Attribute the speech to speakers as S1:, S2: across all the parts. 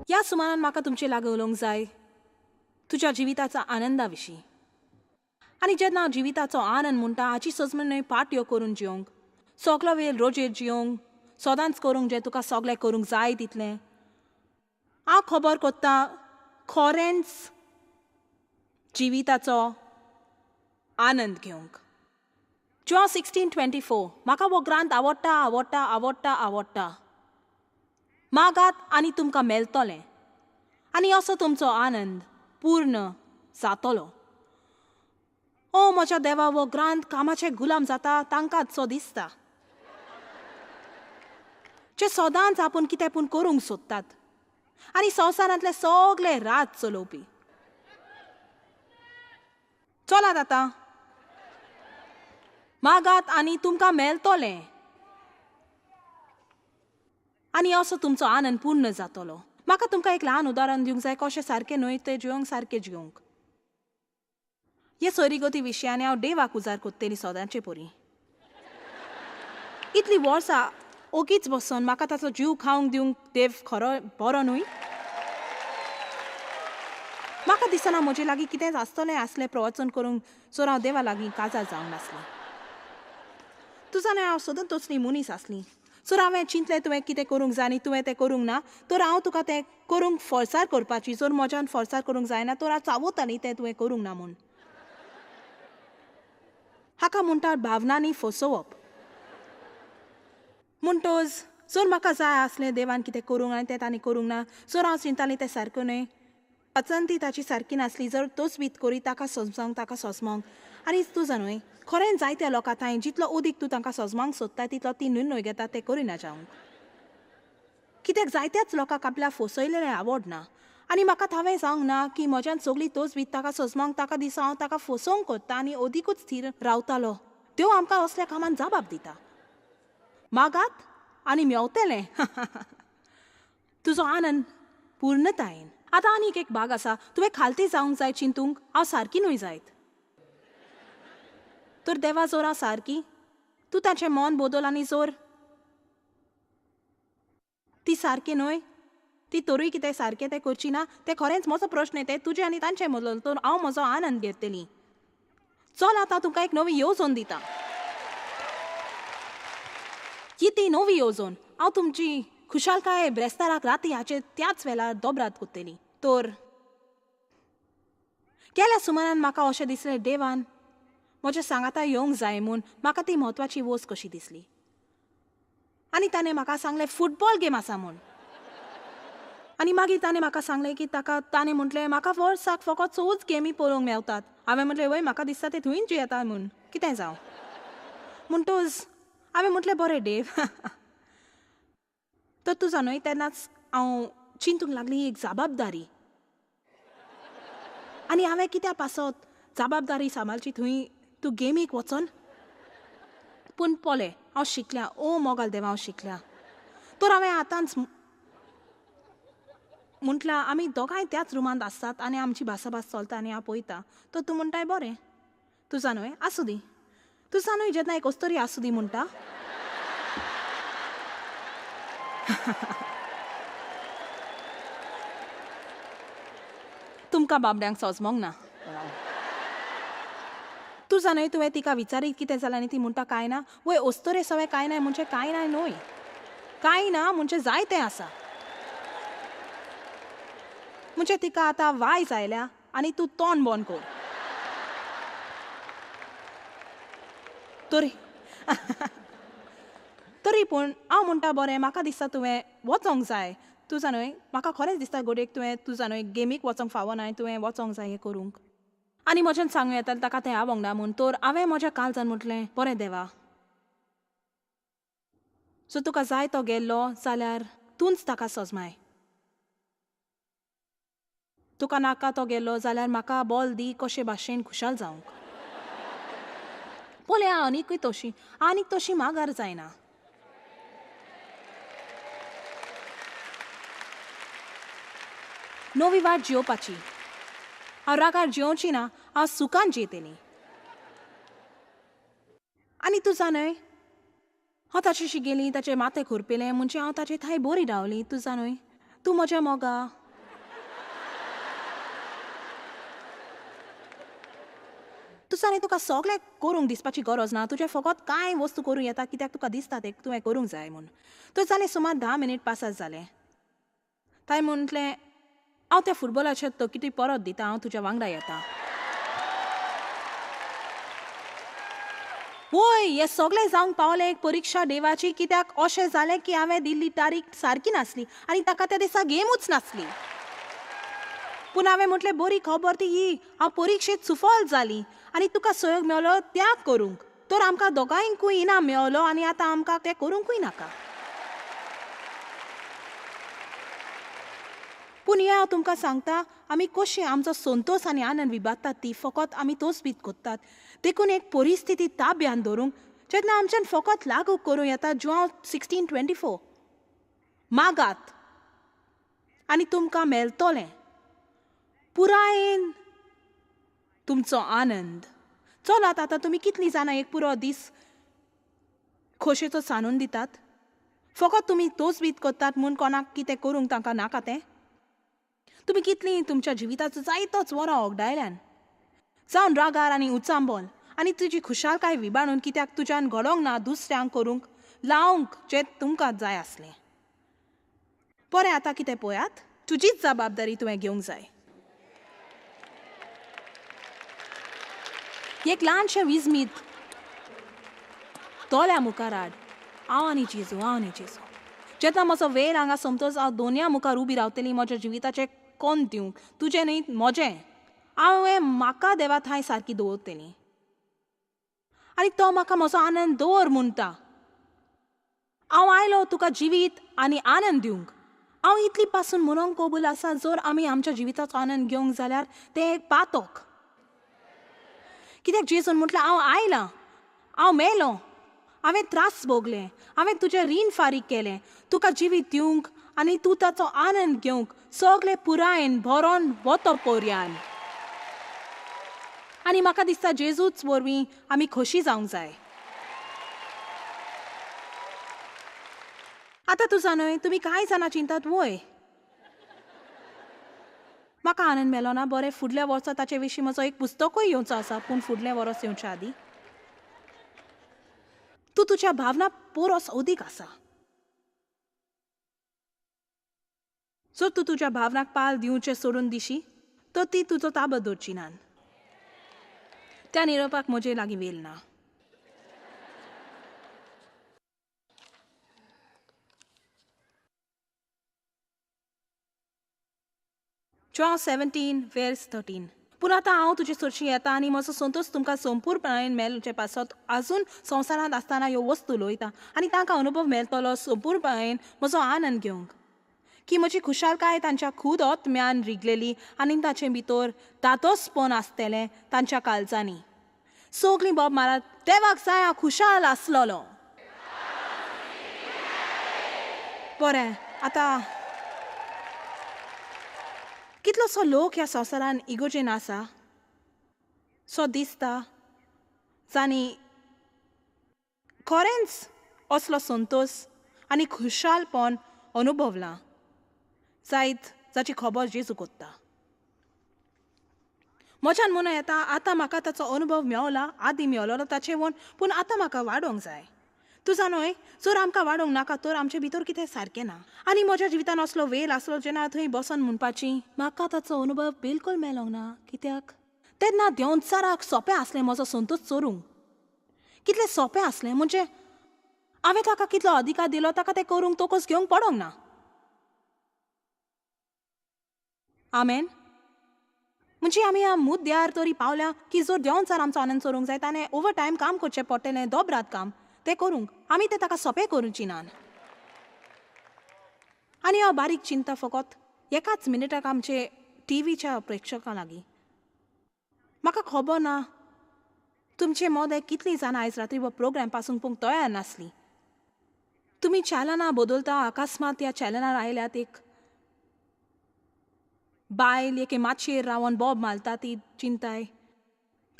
S1: ह्या सुमारान म्हाका तुमचे लागीं उलोवंक जाय तुज्या जिविताचा आनंदाविशीं. आनी जेन्ना हांव जिविताचो आनंद म्हणटा हाची सजमणी पार्ट्यो करून जिवंक, सगलो वेळ रोजेर जिवंक, सदांच करूंक जें तुका सगलें करूंक जाय तितलें, हांव खबर कोत्ता खरेंच जिविताचो आनंद घेवंक. जॉन 16:24 म्हाका हो ग्रंथ आवडटा आवडटा आवडटा आवडटा. मागात आनी तुमकां मेळटलें आनी असो तुमचो आनंद पूर्ण जातलो. ओ म्हज्या देवा, हो ग्रंथ कामाचे गुलाम जाता तांकांचो दिसता, जे सदांच आपूण कितें पूण करूंक सोदतात आनी संवसारांतले सगळे राज चलोवपी. चलात आतां, मागात आनी तुमकां मेळटलें आनी असो तुमचो आनंद पूर्ण जातलो. म्हाका तुमकां एक ल्हान उदाहरण दिवंक जाय कशें सारकें न्हय तें जिवंक सारकें जिवंक. हे सोयरीगती विशयानी हांव देवाक उजार कोत्तेली सदांचे परी. इतलीं वर्सां ओगीच बसून म्हाका ताचो जीव खावंक दिवंक देव खरो बरो न्हय. म्हाका दिसना म्हजे लागीं कितेंच आसतलें आसलें प्रवचन करूंक जर हांव देवा लागीं काजार जावंक नासलें. तूं जाणा हांव सदांच तसली मनीस आसली. जर हांवें चिंतलें तुवें कितें करूंक जाय आनी तुवें तें करूंक ना तर हांव तुका तें करूंक फोर्सार करपाची. जर म्हज्यान फोर्सार करूंक जायना तर हांव चावताली तें तुवें करूंक ना म्हूण. हाका म्हणटात भावनांनी फसोवप. म्हणटोच जर म्हाका जाय आसलें देवान कितें करूंक आनी तें तांणी करूंक ना, जर हांव चिंताली तें सारकें न्हय, पसंती ताची सारकी नासली, जर तोच वीत करी ताका सजमावंक ताका सजमावंक. आनी तुझं न्हय खरें जायत्या लोकां थंय जितलो उदीक तूं तांकां सजमावंक सोदता तितलो ती निर्णय घेतात तें करिना जावंक. कित्याक जायत्याच लोकांक आपल्या फसयलेलें आवडना. आनी म्हाका हांवें जावंक ना की म्हज्यान सगळी तोच वीत ताका सजमावंक ताका दिसा हांव ताका फसोवंक कोत्ता आनी अदीकूच स्थिर रावतालो. देव आमकां असल्या कामान जबाब दिता. मागात आनी मेवतलें तुजो आनंद पूर्णतायेन. आतां आनीक एक भाग आसा. तुवें खालती जावंक जाय चिंतूंक हांव सारकी न्हय जायत. तर देवा जर हांव सारकी, तूं ताचें मन बदल आनी जर ती सारकी न्हय, ती तरूय कितें सारकें तें करची ना, तें खरेंच म्हजो प्रश्न तें तुजें आनी तांचें मदलो. तर हांव म्हजो आनंद घेतली. चल आतां तुका एक नवी येवजण दिता. ही ती नवी येवजण. हांव तुमची खुशालकाय ब्रेस्ताराक राती हाचे त्याच वेळार दोबरात कोत्तेली. तर गेल्या सुमारान म्हाका अशें दिसलें देवान म्हज्या सांगाता येवंक जाय म्हूण म्हाका ती म्हत्वाची वस्त कशी दिसली. आनी ताणें म्हाका सांगलें फुटबॉल गेम आसा म्हूण. आनी मागीर ताणें म्हाका सांगलें की ताणें म्हटलें म्हाका वर्साक फकत 4च गेमी पळोवंक मेवतात. हांवें म्हटलें वय म्हाका दिसता तें थंयच येता म्हूण कितें जावं. म्हणटोच हांवें म्हटलें बरें देव तर तुजो न्हय तेन्नाच हांव चिंतूंक लागली ही एक जबाबदारी. आनी हांवें कित्या पासत जबाबदारी सांबाळची थंय तूं गेमीक वचोन. पूण पोलें हांव शिकल्या. ओ मोगाल देवा हांव शिकल्या. तर हांवें आतांच म्हटलां आमी दोगांय त्याच रुमांत आसतात आनी आमची भासाभास चलता आनी हांव पळयतां. तर तूं म्हणटाय बरें तुजा न्हय आसूं दी. तुजा न्हय जेन्ना एक तरी आसूं दी म्हणटा तुमकां बाबड्यांक सजमोंक ना. तुजा न्हय तुवें तिका विचारीत कितें जालें आनी ती म्हणटा कांय ना. वय अस्तरे सवय कांय ना म्हणजे कांय ना न्हय. कांय ना म्हणजे जायतें आसा. म्हणजे तिका आतां वायज आयल्या आनी तूं तोंड बंद कर. तरी पूण हांव म्हणटा बरें म्हाका दिसता तुवें वचोंक जाय. तुजा न्हय म्हाका खरेंच दिसता गोडेक तुवें तुजा न्हय गेमीक वचोंक फावो ना तुवें वचोंक जाय हें करूंक. आनी म्हज्यान सांगूं येता ताका तें आवडूंक ना म्हूण. तर हांवें म्हज्या काळजान म्हटलें बरें देवा सो तुका जाय तो गेल्लो जाल्यार तूंच ताका सजमाय. तुका नाका तो गेल्लो जाल्यार म्हाका बॉल दी कशे भाशेन खुशाल जावंक. पोलें हांव आनीक तशी माघार जायना. नवी वाट जिवपाची. हांव रागार जिवची ना, हांव सुखान जियेतली. आनी तुजा न्हय हांव ताचेशी गेली ताचें माथें खुरपिलें म्हणजे हांव ताचे थंय बरी रावली. तुजा न्हय तूं म्हजें मोगा. तुसा न्ही तुका सगळें करूंक दिसपाची गरज ना. तुजें फकत कांय वस्तू करूं येता कित्याक तुका दिसता तें तुवें करूंक जाय म्हूण. तर जालें सुमार 10 मिनीट पासात जाले. ताणें म्हटलें, हांव त्या फुटबॉलाचे तकटी परत दिता, हांव तुज्या वांगडा येता. वय हें सगळें जावंक पावलें एक परीक्षा देवाची, कित्याक अशें जालें की हांवें दिल्ली तारीख सारकी नासली आनी ताका त्या दिसा गेमूच नासली. पूण हांवें म्हटलें बरी खबर ती ही, हांव परिक्षेत सुफल जाली आनी तुका सहयोग मेळलो त्याग करूंक. तर आमकां दोगांयकूय इनाम मेळलो आनी आतां आमकां तें करूंकूय नाका. पूण हें हांव तुमकां सांगता, आमी कशी आमचो संतोश आनी आनंद विभागतात ती फकत आमी तोच बीत कोत्तात. देखून एक परिस्थिती ताब्यान धरूंक जेन्ना आमच्यान फकत लागू करूं येता जुआंव 16:24 मागात आनी तुमकां मेळटलें पुरायेन तुमचो आनंद. चलात आतां तुमी कितलीं जाणां एक पुरो दीस खोशेचो सांडून दितात? फकत तुमी तोच बीत कोत्तात म्हूण कोणाक कितें करूंक तांकां नाका तें? तुमी कितलीं तुमच्या जिविताचो जायतोच वरां वगडायल्यान जावन रागार आनी उचांबोल आनी तुजी खुशालकाय विबाणून कित्याक तुज्यान घडोंक ना दुसऱ्यांक करूंक लावंक जें तुमकां जाय आसलें. बरें आतां कितें पळयात, तुजीच जबाबदारी तुवें घेवंक जाय. एक ल्हानशें विजमीत तोल्या मुखार हाड. हांव आनी जेजू, हांव आनी जेजू. जेन्ना म्हजो वेळ हांगा सोमतोच हांव दोनया मुखार उबी रावतलीं म्हज्या जिविताचें कोण दिवंक, तुजें न्ही म्हजें. हांवें म्हाका देवा थंय सारकी दवरतलीं आनी तो म्हाका म्हजो आनंद दवर म्हणटा. हांव आयलो तुका जिवीत आनी आनंद दिवंक. हांव इतली पासून म्हणूंक कबूल आसा, जर आमी आमच्या जिविताचो आनंद घेवंक जाल्यार तें एक पातक. कित्याक जेजून म्हटलें हांव आयलां, हांव मेलो, हांवें त्रास भोगले, हांवें तुजें रीण फारीक केलें तुका जिवीत दिवंक आनी तूं ताचो आनंद घेवंक सगळें पुरायेन भरोन वतो पर्यान. आनी म्हाका दिसता जेजूच वरवीं आमी खोशी जावंक जाय. आतां तुजा न्हय, तुमी कांय जाणां चिंतात वय म्हाका आनंद मेलो ना, बरें फुडल्या वर्सा ताचे विशीं म्हजो एक पुस्तकूय येवचो आसा, पूण फुडलें वर्स येवच्या आदीं तूं तुज्या भावना परस अदीक आसा. जर तूं तुज्या भावनाक पाल दिवचें सोडून दिशी तर ती तुजो ताबो धरची नान. त्या निरोपाक म्हजे लागीं वेल ना. John 17:13. पूण आतां हांव तुजे चडशी येता आनी म्हजो संतोश तुमकां संपूर्णपणान मेळचे पासत आजून संवसारांत आसतना ह्यो वस्तू लोयता आनी तांकां अनुभव मेळटलो संपूर्णपणान म्हजो आनंद घेवंक. की म्हजी खुशालकाय तांच्या खूद आत्म्यान रिगलेली आनी ताचे भितर दादोसपण आसतलें तांच्या काळजांनी. सगळीं बोब मारात, देवाक जाय हांव खुशाल आसलोलो. बरें आतां कितलोसो लोक ह्या संवसारान इगोजेन आसा सो दिसता जांणी खरेंच असलो संतोश आनी खुशालपण अनुभवलां जायत जाची खबर जेजू कोत्ता. म्हज्यान म्हणून येता आतां म्हाका ताचो अनुभव मेळला, आदीं मेळलोलो ताचें वण, पूण आतां म्हाका वाडोवंक जाय. तुजा न्हय, जर आमकां वाडोवंक नाका तर आमचे भितर कितें सारकें ना. आनी म्हज्या जिवितान असलो वेळ आसलो जेन्ना थंय बसून म्हणपाची म्हाका ताचो अनुभव बिलकूल मेळोंक ना. कित्याक तेन्ना देंवचाराक सोंपें आसलें म्हजो संतोश चोरूंक. कितलें सोंपें आसलें म्हणजे हांवें ताका कितलो अधिकार दिलो ताका तें करूंक तोकूच घेवंक पडोंक ना. आमेन. म्हणजे आमी ह्या मुद्द्यार तरी पावल्या की जर देंवचार आमचो आनंद चोरूंक जाय ताणें ओवर टायम काम करचें पडटलें, दोबरात काम तें करूंक. आमी तें ताका सोंपें करूंची नान. आनी हांव बारीक चिंता फकत एकाच मिनिटाक आमचे टीव्हीच्या प्रेक्षकां लागीं. म्हाका खबर ना तुमचे मोदे कितलीं जाणां आयज रात्री हो प्रोग्राम पासून पळोवंक तयार नासलीं. तुमी चॅनलां बदलता, अकस्मात ह्या चॅनलार आयल्यात एक बायल एके माचयेर रावन बोब मारता ती चिंताय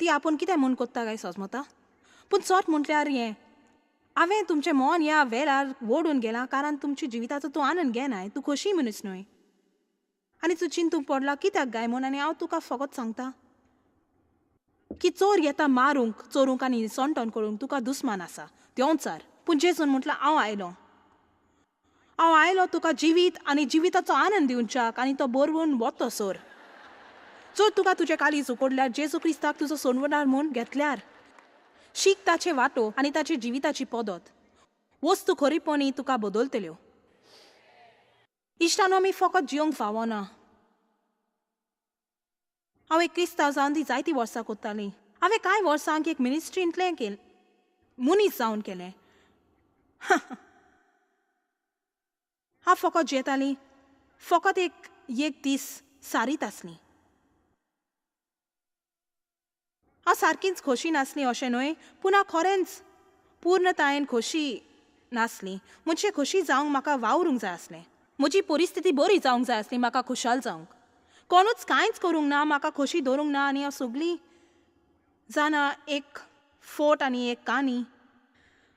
S1: ती आपूण कितें म्हूण कोत्ता काय सोजमता. पूण चोट म्हटल्यार हें हांवें तुमचें मन ह्या वेळार ओडून गेलां कारण तुमच्या जिविताचो तूं आनंद घेनाय, तूं खोशी मनीस न्हय. आनी तूं चिंतूंक पडला कित्याक गाय म्हूण आनी हांव तुका फकत सांगता की चोर येता मारूंक चोरूंक आनी सोंटोन करूंक तुका दुस्मान आसा देंवचार पूण जेजून म्हटलं हांव आयलो तुका जिवीत आनी जिविताचो आनंद दिवच्याक आनी तो बरोवन वतो सोर जर तुका तुजे काळीज उकडल्यार जेजू क्रिस्ताक तुजो सोडवणार म्हूण घेतल्यार शीक ताचे वाटो आनी ताचे जिविताची पद्दत वस्तू खरीपणी तुका बदलतल्यो इश्टानो आमी फकत जिवंक फावना हांव एक क्रिस्तांव जावन ती जायतीं वर्सां कोत्ताली हांवें कांय वर्सांक एक मिनिस्ट्रींतलें केलें मनीस जावन केलें हांव फकत जेताली फकत एक दीस सारीत आसली हांव सारकीच खोशी नासली अशें न्हय पूण हांव खरेंच पूर्णतायेन खोशी नासली म्हणजे खोशी जावंक म्हाका वावरूंक जाय आसलें म्हजी परिस्थिती बरी जावंक जाय आसली म्हाका खुशाल जावंक कोणूच कांयच करूंक ना म्हाका खोशी दवरूंक ना आनी हांव सगळीं जाणां एक फोट आनी एक काणी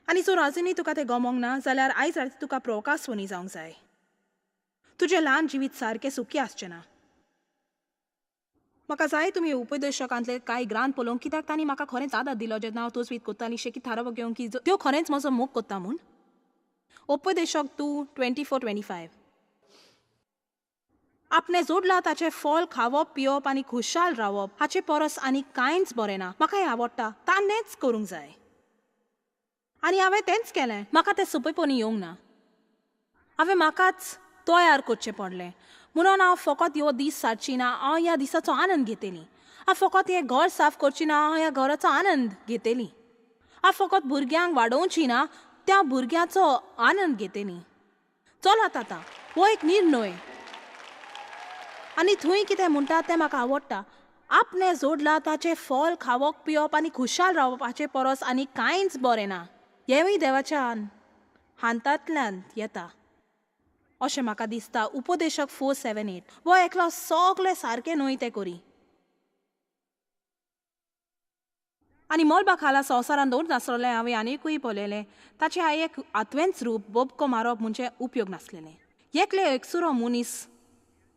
S1: आनी जर आजुनूय तुका तें गमोंक ना जाल्यार आयज राती तुका प्रकाशवणी जावंक जाय तुजें ल्हान जिवीत सारकें सुखी आसचें ना म्हाका जाय तुमी उपदेशकांतले कांय ग्रांथ पळोवंक कित्याक तांणी म्हाका खरेंच आदार दिलो जेन्ना हांव तोच वीत कोत्ताली शेकी थारावो घेवंक की त्यो खरेंच म्हजो मोग कोत्ता म्हूण उपदेशक 2:24-25 आपणे जोडला ताचें फळ खावप पिवप आनी खुशाल रावप हाचे परस आनी कांयच बरें ना म्हाका हें आवडटा ताणेंच करूंक जाय आनी हांवें तेंच केलें म्हाका तें सोंपेपणी येवंक ना हांवें म्हाकाच तयार करचें पडलें म्हणून हांव फकत ह्यो दीस सारची ना हांव ह्या दिसाचो आनंद घेतली हांव फकत हें घर साफ करची ना हांव ह्या घराचो आनंद घेतली हांव फकत भुरग्यांक वाडोवची ना त्या भुरग्याचो आनंद घेतली चलात आतां हो एक निर्णय आनी थंय कितें म्हणटा तें म्हाका आवडटा आपणे जोडला ताचें फळ खावप पिवप आनी खुशाल रावप हाचे परस आनी कांयच बरें ना हेंवूय देवाच्या हातांतल्यान येता अशें म्हाका दिसता उपदेशक 4:7-8 वो एकलो सगळें सारकें न्हय तें करी आनी मळबा खाला संवसारान दवरून नासलेलें हांवें आनीकूय पळयलें ताचें हांवें एक आत्वेंच रूप बोबको मारप म्हणजे उपयोग नासलेलें एकले एकसुरो मनीस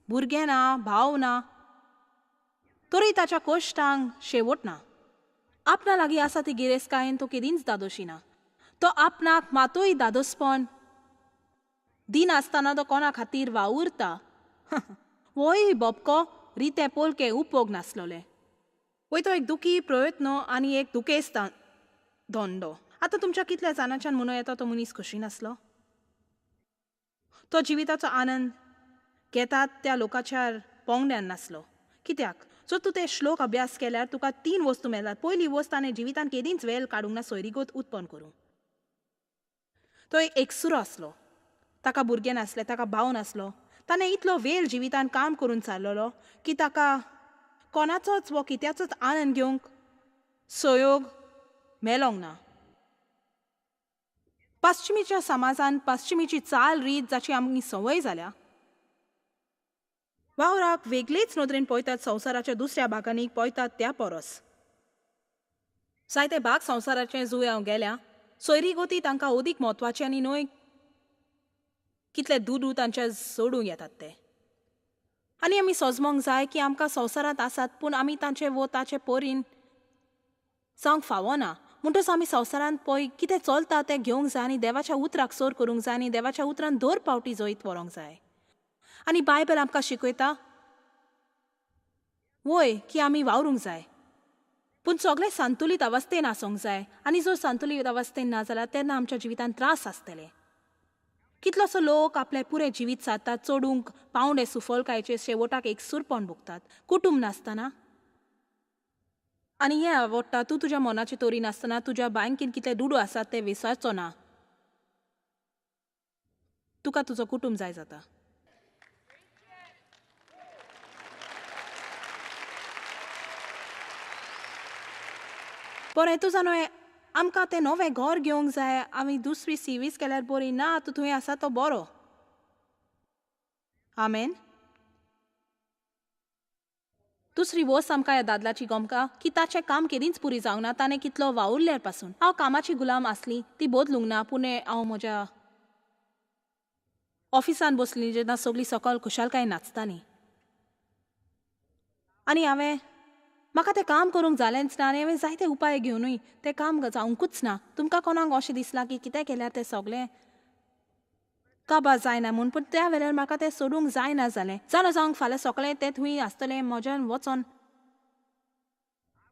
S1: भुरगें ना भाव ना तरी ताच्या कश्टांक शेवट ना आपणा लागीं आसा ती गिरेस्तकायेन तो केदींच दादोशी ना तो आपणाक मातूय दादोसपण दिन आसतना तो कोणा खातीर वावुरता होय बोबको रिते पोलके उपयोग नासलोले वय तो एक दुखी प्रयत्न आनी एक दुखेस्त धोंडो आतां तुमच्या कितल्या जाणांच्यान म्हणून येता तो मनीस खोशी नासलो तो जिविताचो आनंद घेतात त्या लोकांच्या पोंगड्यान नासलो कित्याक जर तूं ते श्लोक अभ्यास केल्यार तुका 3 वस्तू मेळटात पयली वस्त ताणें जिवितान केदींच वेळ काडूंक ना सोयरीगत उत्पन्न करूं तो एक एकसुरो आसलो ताका भुरगें नासलें ताका भाव नासलो ताणें इतलो वेळ जिवितान काम करून चाललेलो की ताका कोणाचोच वो कित्याचोच आनंद घेवंक सहयोग मेळोंक ना पश्चिमीच्या समाजान पश्चिमीची चाल रीत जाची आमची संवय जाल्या वावराक वेगळीच नदरेन पळयतात संवसाराच्या दुसऱ्या भागांनी पळयतात त्या परस जायते भाग संवसाराचे जुंव्याव गेल्या सोयरीगोती तांकां अदीक म्हत्वाचे आनी न्हय कितले दूद तांचे सोडूंक येतात ते आनी आमी सोजमोंक जाय की आमकां संवसारांत आसात पूण आमी तांचे वो ताचे पोरीन जावंक फावना म्हणटच आमी संवसारांत पळय कितें चलता तें घेवंक जाय आनी देवाच्या उतराक सोर करूंक जाय आनी देवाच्या उतरान दर पावटी जैत व्हरोंक जाय आनी बायबल आमकां शिकयता वय की आमी वावरूंक जाय पूण सगळें संतुलीत अवस्थेन आसूंक जाय आनी जर संतुलीत अवस्थेन ना जाल्यार तेन्ना आमच्या जिवितान त्रास आसतले कितलोसो लोक आपले पुरे जिवीत सादतात चडूंक पावंडे सुफलकायेचे शेवटाक एक सुरपण भोगतात कुटुंब नासतना आनी हें आवडटा तूं तुज्या मनाची तोरी नासतना तुज्या बँकेन कितले दुडू आसात ते विसरचो ना तुका तुजो कुटुंब जाय जाता बरें तूं जाणो आमकां तें नवें घर घेवंक जाय आमी दुसरी सिवीस केल्यार बरी ना तूं थंय आसा तो बरो आमेन दुसरी वस्त आमकां ह्या दादल्याची गमका की ताचें काम केदींच पुरी जावंक ना ताणें कितलो वावुरल्यार पासून हांव कामाची गुलाम आसली ती बदलूंक ना पूण हांव म्हज्या ऑफिसान बसली जेन्ना सगळीं सकयल खुशालकाय नाचतालीं आनी हांवें म्हाका तें काम करूंक जालेंच ना आनी हांवें जायते उपाय घेवनूय तें काम जावंकूच ना. तुमकां कोणाक अशें दिसलां की कितें केल्यार तें सगलें काबार जायना म्हूण, पूण त्या वेळार म्हाका तें सोडूंक जायना जालें. जाणा जावंक फाल्यां सकाळीं तें थंय आसतलें म्हज्यान वचोन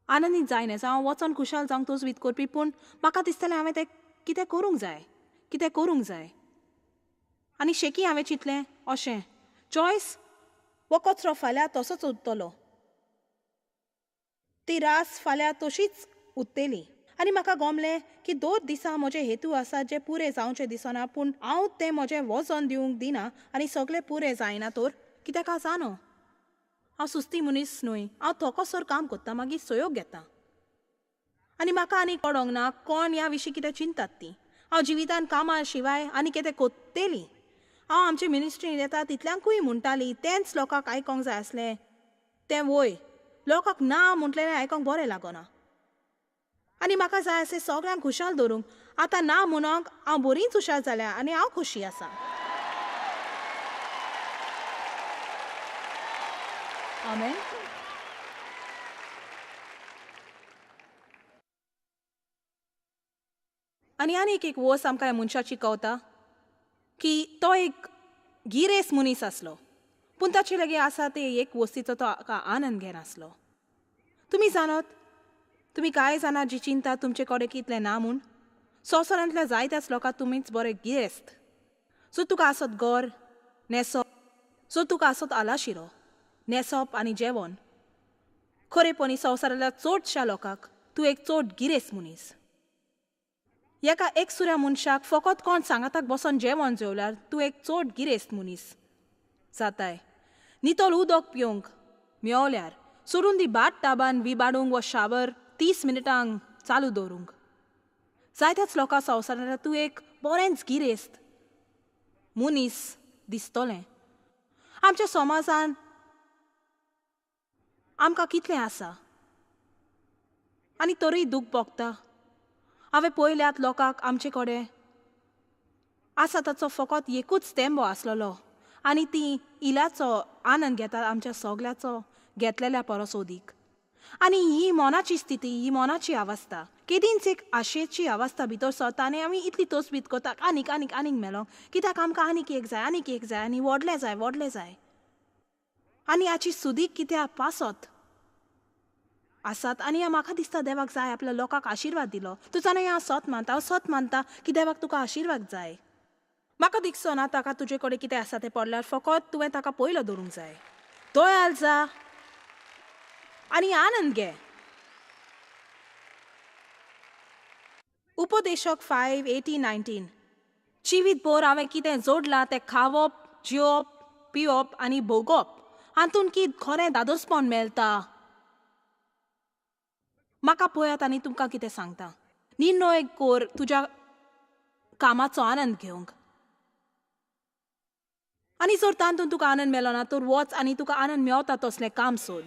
S1: आनंदीत जायना हांव वचोन खुशाल जावंक तोच वीत करपी, पूण म्हाका दिसतालें हांवें तें कितें करूंक जाय, कितें करूंक जाय. आनी शेकी हांवें चिंतलें अशें, चॉयस हो कचरो फाल्यां तसोच उरतलो, ती रास फाल्यां तशीच उरतली. आनी म्हाका गमलें की 2 दिसा म्हजे हेतू आसा जे पुरे जावचे दिसना, पूण हांव तें म्हजें वचन दिवंक दिना आनी सगळें पुरे जायना तर कित्याक जाणो हांव सुस्ती मनीस न्हय, हांव थोकोसोर काम करतां मागीर सयोग घेतां. आनी म्हाका आनी कळोंक ना कोण ह्या विशीं कितें चिंतात ती. हांव जिवितान कामा शिवाय आनी कितें कोत्तेली. हांव आमचे मिनिस्ट्रीन येता तितल्यांकूय म्हणटाली तेंच लोकांक आयकोंक जाय आसलें तें वय, लोकांक ना म्हटलेलें आयकोंक बरें लागना. आनी म्हाका जाय आसलें सगळ्यांक खुशाल दवरूंक. आतां ना म्हणोंक हांव बरींच हुशार जाल्या आनी हांव खोशी आसां. आमेन. आनी एक वस आमकां ह्या मनशाची कळटा की तो एक गिरेस्त मनीस आसलो, पूण ताचे लागीं आसा ते एक वस्तीचो तो आनंद घेनासलो. तुमी जाणत, तुमी कांय जाणां जी चिंता तुमचे कडेन कितलें ना म्हूण, संवसारांतल्या जायत्याच लोकांक तुमीच बरे गिरेस्त. सो तुका आसत घर, न्हेसप, सो तुका आसत आलाशिरो, न्हेसप आनी जेवण. खरेपणी संवसारांतल्या चडशा लोकांक तूं एक चड गिरेस्त मनीस. एका एकसुऱ्या मनशाक फकत कोण सांगाताक बसोन जेवण जेवल्यार तूं एक चड गिरेस्त मनीस जाताय. नितळ उदक पिवंक मेवल्यार सोडून दी बाट टाबान विबाडूंक वा शावर 30 मिनटांक चालू दवरूंक. जायत्याच लोकां संवसारांतल्या तूं एक बरेंच गिरेस्त मनीस दिसतलें. आमच्या समाजान आमकां कितलें आसा आनी तरी दूख भोगता. हांवें पळयल्यात लोकांक आमचे कडेन आसा ताचो फकत एकूच तेंबो आसलेलो आनी ती इलाचो आनंद घेतात आमच्या सगल्याचो घेतलेल्या परस ओदीक. आनी ही मोनाची स्थिती, ही मोनाची अवस्था केदींच एक आशेची अवस्था भितर सरता आनी आमी इतली तोसबीत करता आनीक आनीक आनीक मेळोंक, कित्याक आमकां आनीक एक जाय आनी व्हडलें जाय आनी हाची सुदीक कित्याक पासत आसात. आनी म्हाका दिसता देवाक जाय आपल्या लोकांक आशिर्वाद दिलो. तूं जाणा हांव सत मानता की देवाक तुका आशिर्वाद जाय. म्हाका दिसना ना ताका तुजे कडेन कितें आसा तें पडल्यार फकत तुवें ताका पयलो दवरूंक जाय. दोयाल जा आनी आनंद घे. उपदेशक 5:18-19 जिवीतभर हांवें कितें जोडलां तें खावप, जेवप, पिवप आनी भोगप हातूंत कित खरें दादोसपण मेळटा. म्हाका पळयात आनी तुमकां कितें सांगता. निर्णय कर तुज्या कामाचो आनंद घेवंक. आनी जर तातूंत तुका आनंद मेळना ना तर वच आनी तुका आनंद मेवता तसलें काम सोद.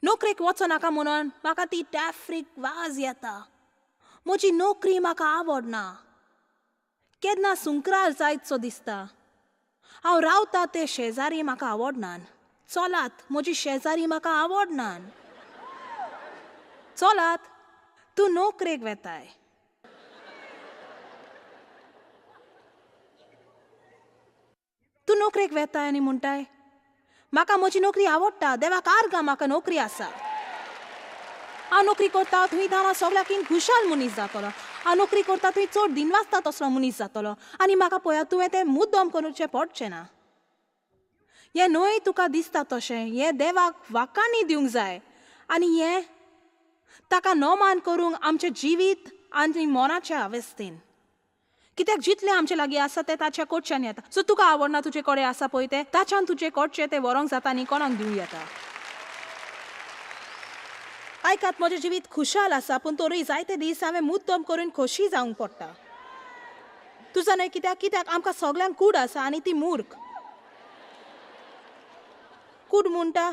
S1: नोकरेक वचनाका म्हणून म्हाका ती टॅफ्रीक वाज येता. म्हजी नोकरी म्हाका आवडना. केन्ना सुंकरार जायतसो दिसता. हांव रावतां ते शेजारी म्हाका आवडनान. चलात, म्हजी शेजारी म्हाका आवडनान. चलात, तूं नोकरेक वेताय. तूं नोकरेक वेताय आनी म्हणटाय म्हाका म्हजी नोकरी आवडटा, देवाक आर्गां म्हाका नोकरी आसा. हांव नोकरी करता थंय हांव सगळ्याकीन खुशाल मनीस जातलो. हांव नोकरी करता थंय चड दिनवासता तसलो मनीस जातलो. आनी म्हाका पळया तुवें तें मुद्दम करूचें पडचें ना. हें न्हय तुका दिसता तशें, हें देवाक वाकांनी दिवंक जाय आनी हें ताका नोमान करूंक आमचें जिवीत आनी मोनाच्या अवस्थेन. कित्याक जितलें आमचे लागीं आसा तें ताच्या कडच्यान येता. सो तुका आवडना तुजे कडेन आसा पळय तें ताच्यान तुजे कडचें तें व्हरोंक जाता आनी कोणाक दिवं येता. आयकात म्हजें जिवीत खुशाल आसा पूण तोरी जायते दीस हांवें मुद्दम करून खोशी जावंक पडटा. तूं जाणा कित्याक आमकां सगळ्यांक कूड आसा आनी ती मूर्ख. कूड म्हणटा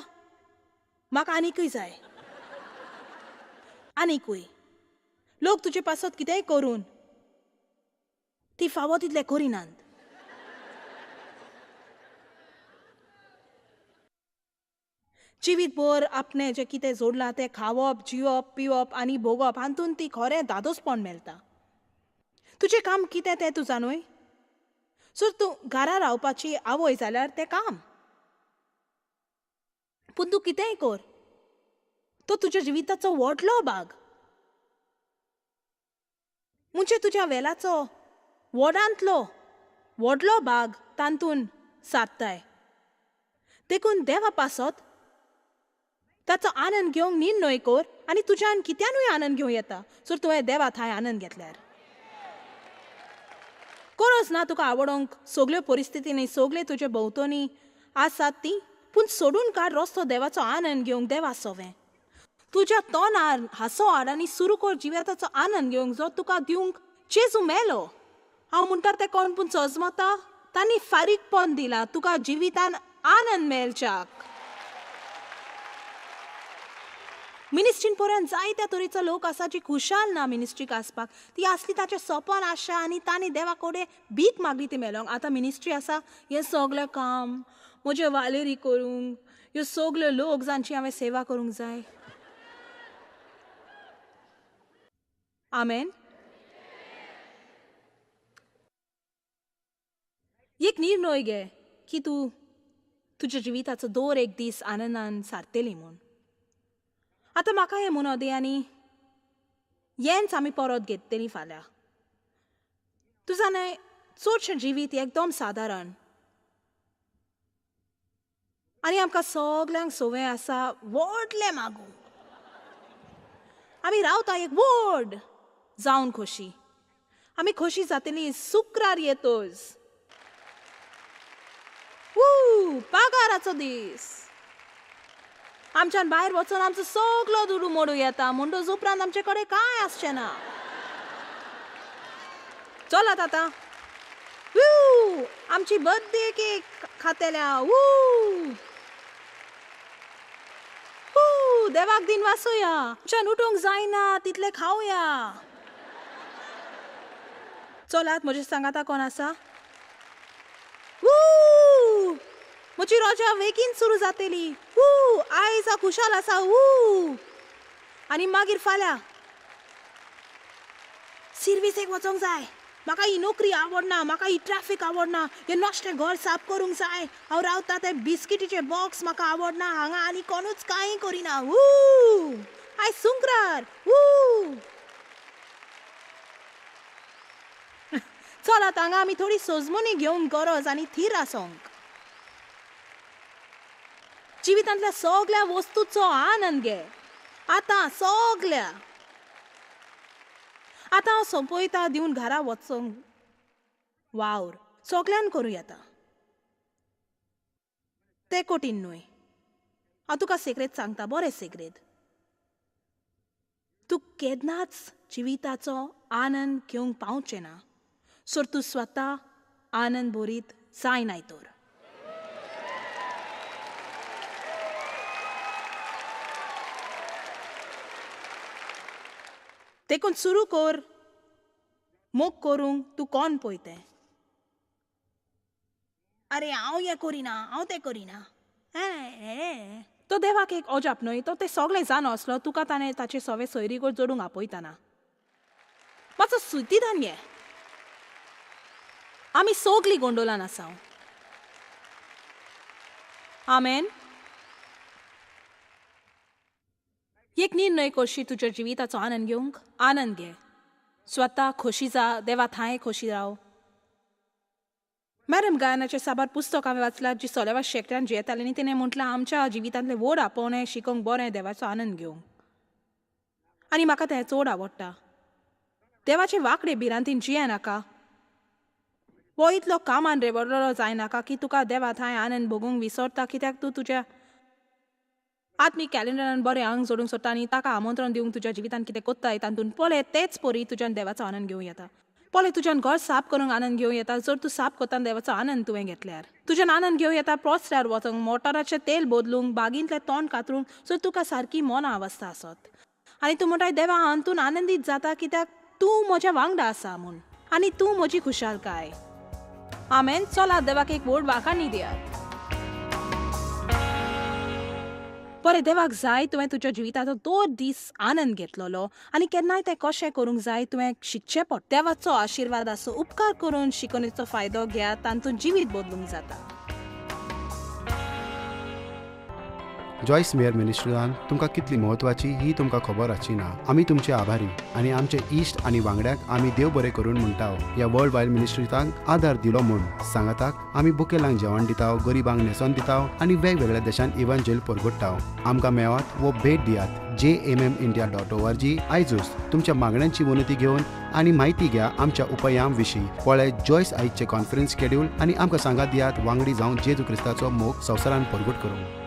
S1: म्हाका आनीकूय जाय, आनीकूय. लोक तुजे पासत कितेंय करून ती फावो तितलें करिनात. जिवीतभर आपणे जे कितें जोडलां तें खावप जिवप पिवप आनी भोगप हातून ती खरें दादोसपण मेळटा. तुजें काम कितें तें तूं जाणूय. सो तूं घरा रावपाची आवय जाल्यार तें काम, पूण तूं कितेंय कर, तो तुज्या जिविताचो व्हडलो भाग म्हणजे तुज्या वेलाचो व्हडांतलो व्हडलो भाग तांतून सादताय. देखून देवा पासत ताचो आनंद घेवंक निर्णय कर आनी तुज्यान कित्यानूय आनंद घेवं येता जर तुवें देवा थंय आनंद घेतल्यार. गरज ना तुका आवडोंक सगल्यो परिस्थितींनी सगळे तुजे भोंवतणी आसात ती, पूण सोडून काड रस्तो देवाचो आनंद घेवंक देवा सोवें. तुज्या तोंडार हांसो हाड आनी सुरू कर जिविताचो आनंद घेवंक जो तुका दिवंक जेजू मेलो. हांव म्हणटार तें कोण पूण सजमता तांणी फारीकपण दिलां तुका जिवितान आनंद मेळच्याक. मिनिस्ट्रीन पर्यंत जायत्या तरेचो लोक आसा जी खुशाल ना मिनिस्ट्रीक आसपाक. ती आसली ताचें सपन आशा आनी तांणी देवा कडेन भीक मागली ती मेळोंक. आतां मिनिस्ट्री आसा हें सगळें काम म्हजे वालेरी करूंक, ह्यो सगल्यो लोक जांची हांवें सेवा करूंक जाय. आमेन. एक निर्णय घे की तूं तुज्या जिविताचो दर एक दीस आनंदान सारतेली म्हूण. आतां म्हाका हें म्हणो दी आनी हेंच आमी परत घेतली फाल्यां. तूं जाणाय चडशें जिवीत एकदम सादारण आनी आमकां सगल्यांक संवय आसा व्हडलें मागूंक. आमी रावता एक व्हड जावन खोशी. आमी खोशी जातली शुक्रार येतोच. पागाराचो दीस आमच्यान भायर वचून आमचो सगलो दुडू मोडू येता म्हणटच उपरांत आमचे कडेन कांय आसचें ना. चलात आतां आमची बर्थडे केक खातेल्या. देवाक दिन वाचुया. आमच्यान उठूंक जायना तितलें खावया. चलात म्हजे सांगाता कोण आसा. म्हजी रोजा बेगीन सुरू जातली. आयज खुशाल आसा. आनी मागीर फाल्यां सर्विसेक वचोंक जाय. म्हाका ही नोकरी आवडना, म्हाका ही ट्रॅफिक आवडना, हें नॉश्टें घर साफ करूंक जाय. हांव रावता ते बिस्किटीचे बॉक्स म्हाका आवडना. हांगा आनी कोणूच कांय करिना. आयज शुक्रार. चलात हांगा आमी थोडी सोजमोनी घेवंक गरज आनी थीर आसोंक. जिवितांतल्या सगळ्या वस्तूचो आनंद घे. आतां सगळ्या. आतां हांव सोंपयता दिवन घरा वचोंक वावर सगळ्यान करूं येता. तें कठीण न्हय. हांव तुका सेक्रेट सांगता, बरें सेक्रेट. तूं केन्नाच जिविताचो आनंद घेवंक पावचें ना सर तूं स्वता आनंद भरीत जायनाय तर. देखून सुरू कर मोग करूंक तूं कोण पळयतें. अरे हांव हें करिना, हांव तें करिना. तो देवाक एक अजाप न्हय. तो तें सगळें जाण असलो तुका ताणें ताचे सवे सोयरीक जोडूंक आपयतना. मातसो सुतीदान घे. आमी सगळीं गोंडोलान आसा. आमेन. एक निर्णय करशी तुज्या जिविताचो आनंद घेवंक. आनंद घे. स्वता खोशी जा. देवा थंय खोशी राव. मॅडम गायनाचे साबार पुस्तक हांवें वाचलां जी सोलेवा शेकड्यान जियेताली आनी तिणें म्हटलां आमच्या जिवितांतलें व्हड आपोवणें शिकोवंक बरें देवाचो आनंद घेवंक. आनी म्हाका तें चड आवडटा. देवाचे वांकडे भिरांतीन जियेनाका. वो इतलो कामान रेवडलो जायनाका की तुका देवा थंय आनंद भोगूंक विसरता. कित्याक तूं तुज्या आत्मीक कॅलेंडरान बरें आंग जोडूंक सोदता आनी ताका आमंत्रण दिवंक तुज्या जिवितांत कितें कोत्ताय तातूंत पळय तेच परी तुज्यान देवाचो आनंद घेवं येता. पळय तुज्यान घर साफ करूंक आनंद घेवं येता जर तूं साफ कोत्तान देवाचो आनंद तुवें घेतल्यार. तुज्यान आनंद घेवं येता प्रोस्त्यार वचोंक, मोटाराचें तेल बदलूंक, बागींतलें तोंड कातरूंक जर तुका सारकी मोना अवस्था आसत. आनी तूं म्हणटाय देवा हातून आनंदीत जाता कित्याक तूं म्हज्या वांगडा आसा म्हूण आनी तूं म्हजी खुशालकाय. आमेन. चलात देवाक एक व्हड वाखाणी दियात. बरें, देवाक जाय तुवें तुज्या जिविताचो दर दीस आनंद घेतलोलो आनी केन्नाय तें कशें करूंक जाय तुवें शिकचें पडटा. देवाचो आशिर्वाद आसूं, उपकार करून शिकवणेचो फायदो घेयात, तातूंत जिवीत बदलूंक जाता.
S2: जॉयस मेयर मिनिस्ट्रीजान तुमकां कितली म्हत्वाची ही तुमकां खबर आसची ना. आमी तुमचे आभारी आनी आमचे इश्ट आनी वांगड्याक आमी देव बरें करून म्हणटाव. ह्या वर्ल्ड वायड मिनिस्ट्रीजांक आदार दिलो म्हूण सांगाताक आमी बुकेलांक जेवण दिताव, गरिबांक न्हेसोन दिताव आनी वेगवेगळ्या देशांत इव्हँजल परगटाव. आमकां मेळात वो भेट दियात jmmindia.org. आयजूच तुमच्या मागण्यांची उन्नती घेवन आनी म्हायती घ्या आमच्या उपायां विशीं. पळय जॉयस आयजचे कॉन्फरन्स शेड्यूल आनी आमकां सांगात दियात वांगडी जावन जेजू क्रिस्ताचो मोग संवसारान परगट करूंक.